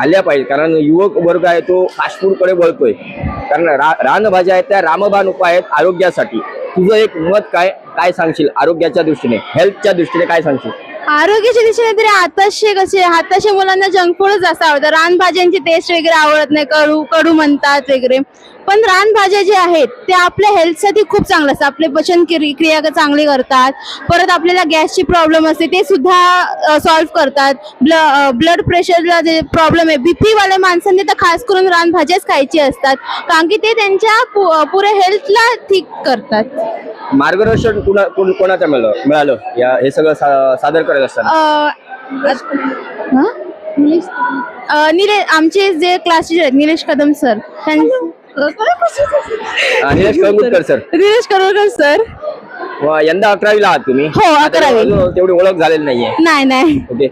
आल्या पाहिजे कारण युवक वर्ग आहे तो फास्ट फूड कडे वळतोय कारण रानभाज्या आहेत त्या रामबाण उपाय आहेत आरोग्यासाठी. तुझं एक मत काय सांगशील आरोग्याच्या दृष्टीने, हेल्थच्या दृष्टीने काय सांगशील? आरोग्याच्या दिशेने तरी आताशे मुलांना जंक फूडच जास्त आवडतं. रानभाज्यांची टेस्ट वगैरे आवडत नाही, कडू म्हणतात वगैरे. पण रानभाज्या जे आहेत त्या आपल्या हेल्थसाठी खूप चांगलं असतं. आपले पचन क्रिया चांगली करतात. परत आपल्याला गॅसची प्रॉब्लेम असते ते सुद्धा सॉल्व्ह करतात. ब्लड प्रेशरला जे प्रॉब्लेम आहे बीपी वाल्या माणसांनी तर खास करून रानभाज्याच खायची असतात कारण की ते त्यांच्या पुऱ्या हेल्थला ठीक करतात. मार्गदर्शन कोणाचं मिळालं हे सगळं सादर करत असताना? आमचे जे क्लास टीचर आहेत Nilesh Kadam sir, Nilesh Karangutkar sir. Nilesh Karangutkar sir. यंदा 11वीला आहात तुम्ही? हो, 11वी. अजून तेवढी ओळख झालेली नाहीये. नाही. ओके.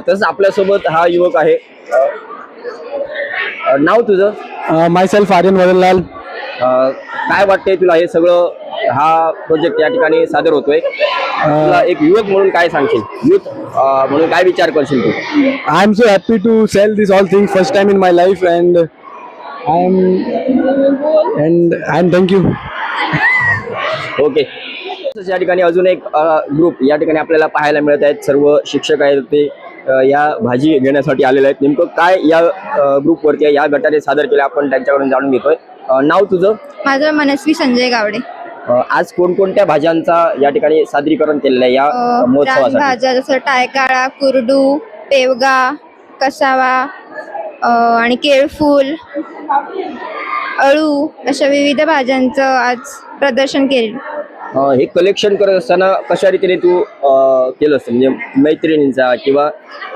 तसंच आपल्यासोबत हा युवक आहे. नाव तुझं? मायसेल्फ आर्यन वदनलाल. काय वाटतंय तुला हे सगळं हा प्रोजेक्ट या ठिकाणी सादर होतोय? तुला एक युवक म्हणून काय सांगशील, युथ म्हणून काय विचार करशील तू? I am so happy to sell these all things first time in my life and thank you. Okay. या ठिकाणी अजून एक ग्रुप या ठिकाणी आपल्याला पाहायला मिळत आहेत. सर्व शिक्षक आहेत ते या भाजी घेण्यासाठी आलेले आहेत. नेमकं काय या ग्रुपवरती या गटाने सादर केलं आपण त्यांच्याकडून जाणून घेतोय. नाव तुझं? माझं मनस्वी संजय गावडे. आज कोणकोणत्या भाज्यांचा या ठिकाणी सादरीकरण केलेलं आहे या महोत्सवासाठी? भाज्या जसं टायकाळा, कुरडू, पेवगा, कसावा आणि केळफूल, अळू अशा विविध भाज्यांचं आज प्रदर्शन केलं. हे कलेक्शन करत असताना कशा रीतीने तू केलं असतं म्हणजे मैत्रिणींचा किंवा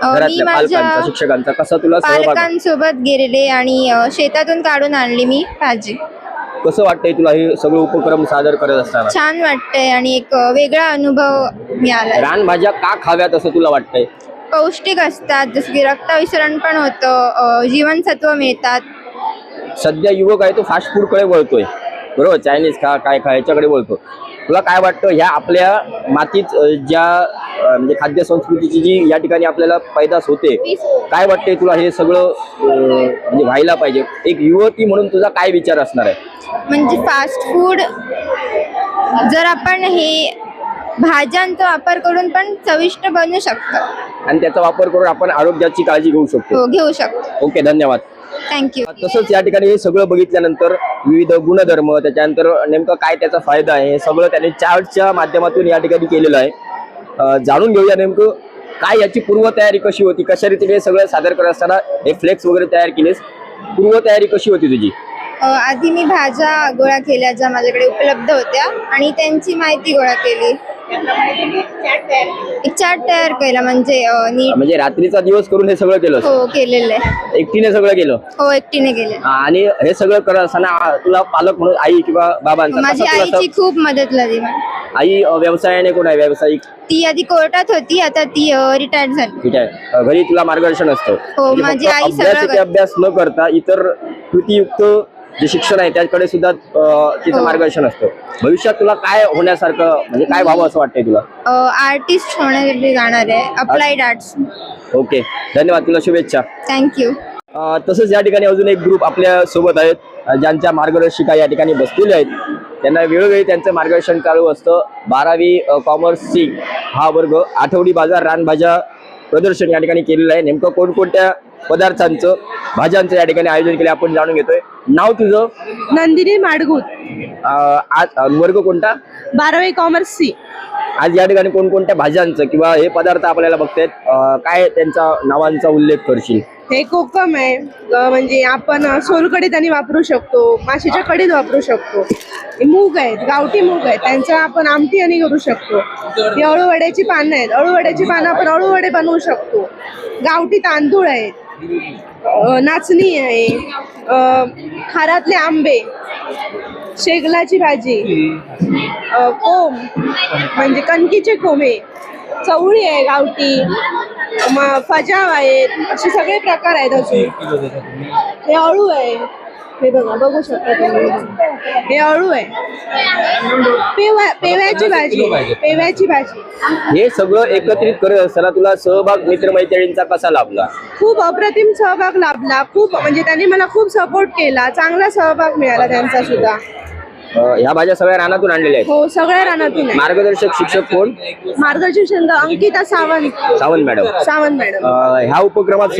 घरातल्या पालकांचा, शिक्षकांचा कसा तुला सहभाग? पालकांसोबत गेलेले आणि शेतातून काढून आणली मी भाजी. कसं वाटतंय तुला हे सगळं उपक्रम सादर करत असताना? छान वाटतंय आणि एक वेगळा अनुभव मिळाला. रानभाज्या का खाव्यात असं तुला वाटतंय? पौष्टिक असतात, जसं की रक्तविसरण पण होतं, जीवनसत्व मिळतात. सध्या युवक आहे तो फास्ट फूड कडे वळतोय बरोबर, चायनीज काय याच्याकडे वळतो. तुला काय वाटतं ह्या आपल्या मातीत ज्या म्हणजे खाद्य संस्कृतीची जी या ठिकाणी आपल्याला पैदास होते, काय वाटतंय तुला हे सगळं म्हणजे व्हायला पाहिजे? एक युवती म्हणून तुझा काय विचार असणार आहे? म्हणजे फास्ट फूड जर आपण हे भाज्यांचा वापर करून पण चविष्ट बनवू शकतो आणि त्याचा वापर करून आपण आरोग्याची काळजी घेऊ शकतो. घेऊ शकतो. ओके, धन्यवाद. थँक्यू. तसंच या ठिकाणी हे सगळं बघितल्यानंतर विविध गुणधर्म, त्याच्यानंतर नेमकं काय त्याचा फायदा आहे हे सगळं त्यांनी चार्टच्या माध्यमातून या ठिकाणी केलेलं आहे. जाणून घेऊया नेमकं काय याची पूर्वतयारी कशी होती, कशा रीतीने हे सगळं सादर करत असताना हे फ्लेक्स वगैरे तयार केलेस, पूर्वतयारी कशी होती तुझी? आधी मी भाज्या गोळा केल्या ज्या माझ्याकडे उपलब्ध होत्या आणि त्यांची माहिती गोळा केली. एक चार्ट तयार केला म्हणजे रात्रीचा दिवस करून हे सगळं केलं? हो, केलेलं आहे. एकटीने सगळं केलं? हो, एकटीने केलं. आणि हे सगळं करत असताना तुला पालक म्हणून आई किंवा बाबांचा माझी आईची खूप मदत झाली. आई व्यवसायाने कोण आहे व्यावसायिक? ती आधी कोर्टात होती, आता ती रिटायर्ड झाली. ठीक आहे. घरी तुला मार्गदर्शन असतं? हो, माझी आई सगळं अभ्यास न करता इतर कृतीयुक्त जे शिक्षण आहे त्याकडे सुद्धा तिचं मार्गदर्शन असतं. भविष्यात तुला काय होण्यासारखं म्हणजे काय व्हावं असं वाटतंय तुला? आर्टिस्ट होण्यासाठी जाणार आहे, अप्लाइड आर्ट्स. ओके, धन्यवाद, तुला शुभेच्छा. थँक्यू. तसंच या ठिकाणी अजून एक ग्रुप आपल्या सोबत आहेत ज्यांच्या मार्गदर्शिका या ठिकाणी बसलेल्या आहेत. त्यांना वेळोवेळी त्यांचं मार्गदर्शन चालू असतं. 12वी कॉमर्स सी हा वर्ग आठवडी बाजार रानभाज्या प्रदर्शन या ठिकाणी केलेलं आहे. नेमकं कोणकोणत्या पदार्थांचं भाज्यांचं या ठिकाणी आयोजन केलं आपण जाणून घेतोय. नाव तुझं? नंदिनी माडगूत. आज वर्ग कोणता? 12वी कॉमर्स सी. आज या ठिकाणी कोणकोणत्या भाज्यांचं किंवा हे पदार्थ आपल्याला बघतायत, काय त्यांचा नावांचा उल्लेख करशील? हे कोकम आहे, म्हणजे आपण सोलकडे त्यांनी वापरू शकतो, माशाच्या कढीत वापरू शकतो. हे मूग आहेत, गावठी मूग आहेत, त्यांचा आपण आमटी आणि करू शकतो. ही अळूवड्याची पानं आहेत, अळूवड्याची पानं आपण अळूवडे बनवू शकतो. गावठी तांदूळ आहेत, नाचणी आहे, खारातले आंबे, शेगलाची भाजी, कोंब म्हणजे कणकीचे कोंबे, चवळी आहे गावठी, फजाव आहेत, असे सगळे प्रकार आहेत. अजून हे अळू आहे, हे बघा, बघू शकता तुम्ही, हे अळू आहे. पेव्याची भाजी. हे सगळं एकत्रित करत असताना तुला सहभाग मित्रमैत्रिणींचा कसा लाभला? खूप अप्रतिम सहभाग लाभला. खूप म्हणजे त्यांनी मला खूप सपोर्ट केला, चांगला सहभाग मिळाला त्यांचा सुद्धा. ह्या भाज्या सगळ्या रानातून आणलेल्या आहेत? हो, सगळ्या रानातून आहे. मार्गदर्शक शिक्षक कोण? मार्गदर्शन अंकिता सावंत मॅडम. ह्या उपक्रमात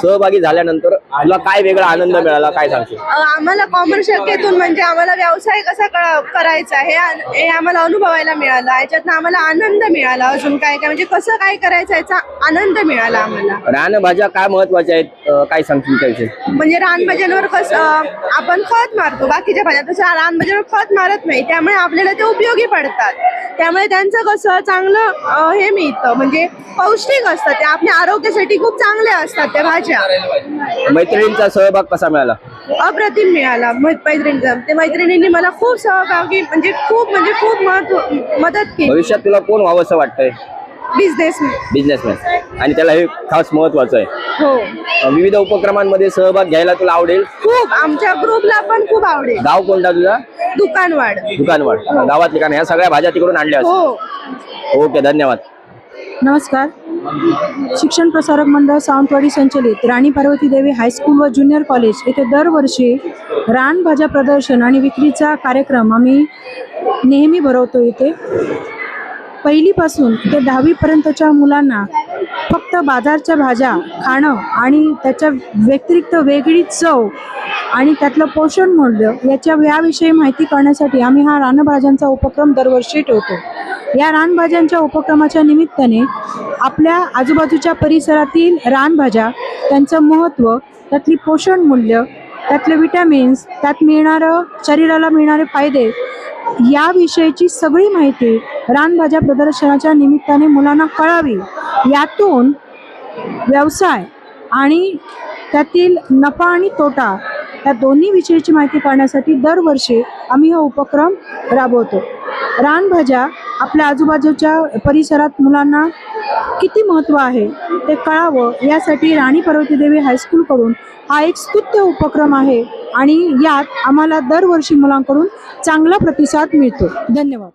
सहभागी झाल्यानंतर तुला काय वेगळा आनंद मिळाला, काय सांगशील? आम्हाला कॉमर्स शाखेतून म्हणजे आम्हाला व्यवसाय कसा करायचा हे आम्हाला अनुभवायला मिळालं. याच्यातनं आम्हाला आनंद मिळाला. अजून काय काय म्हणजे कसं काय करायचं याचा आनंद मिळाला आम्हाला. रानभाज्या काय महत्वाच्या आहेत, काय सांगशील त्याविषयी? म्हणजे रानभाज्यांवर कसं आपण खत मारतो, बाकीच्या भाज्या तसं रानभाज्यांवर खत मारत नाही, त्यामुळे आपल्याला ते उपयोगी पडतात. त्यामुळे त्यांचं कसं चांगलं हे मिळतं, म्हणजे पौष्टिक असतात, ते आपल्या आरोग्यासाठी खूप चांगल्या असतात त्या भाज्या. मैत्रिणींचा सहभाग कसा मिळाला? अप्रतिम मिळाला मैत्रिणींचा. ते मैत्रिणींनी मला खूप सहभागी म्हणजे खूप मदत केली. भविष्यात तुला कोण व्हावं असं वाटतंय? बिझनेसमॅन, आणि त्याला हे खास महत्वाचं आहे. हो, विविध उपक्रमांमध्ये सहभाग घ्यायला तुला आवडेल? खूप. आमच्या ग्रुपला पण खूप आवडेल. गाव कोणता तुझा? दुकानवाड. गावात ठिकाण ह्या सगळ्या भाज्या तिकडून आणल्या? हो. ओके, धन्यवाद. नमस्कार. शिक्षण प्रसारक मंडळ सावंतवाडी संचलित राणी पार्वती देवी हायस्कूल व ज्युनियर कॉलेज येथे दरवर्षी रानभाज्या प्रदर्शन आणि विक्रीचा कार्यक्रम आम्ही नेहमी भरवतो. इथे पहिलीपासून ते 10वीपर्यंतच्या मुलांना फक्त बाजारच्या भाज्या खाणं आणि त्याच्या व्यतिरिक्त वेगळी चव आणि त्यातलं पोषण मूल्य याविषयी माहिती करण्यासाठी आम्ही हा रानभाज्यांचा उपक्रम दरवर्षी ठेवतो. या रानभाज्यांच्या उपक्रमाच्या निमित्ताने आपल्या आजूबाजूच्या परिसरातील रानभाज्या, त्यांचं महत्त्व, त्यातली पोषण मूल्य, त्यातले विटॅमिन्स, त्यात मिळणारं शरीराला मिळणारे फायदे याविषयीची सगळी माहिती रानभाज्या प्रदर्शनाच्या निमित्ताने मुलांना कळावी. यातून व्यवसाय आणि त्यातील नफा आणि तोटा या दोन्ही विषयीची माहिती काढण्यासाठी दरवर्षी आम्ही हा उपक्रम राबवतो. रानभाज्या आपल्या आजूबाजूच्या परिसरात मुलांना किती महत्त्व आहे ते कळावं यासाठी राणी पार्वती देवी हायस्कूलकडून हा एक स्तुत्य उपक्रम आहे आणि यात आम्हाला दरवर्षी मुलांकडून चांगला प्रतिसाद मिळतो. धन्यवाद.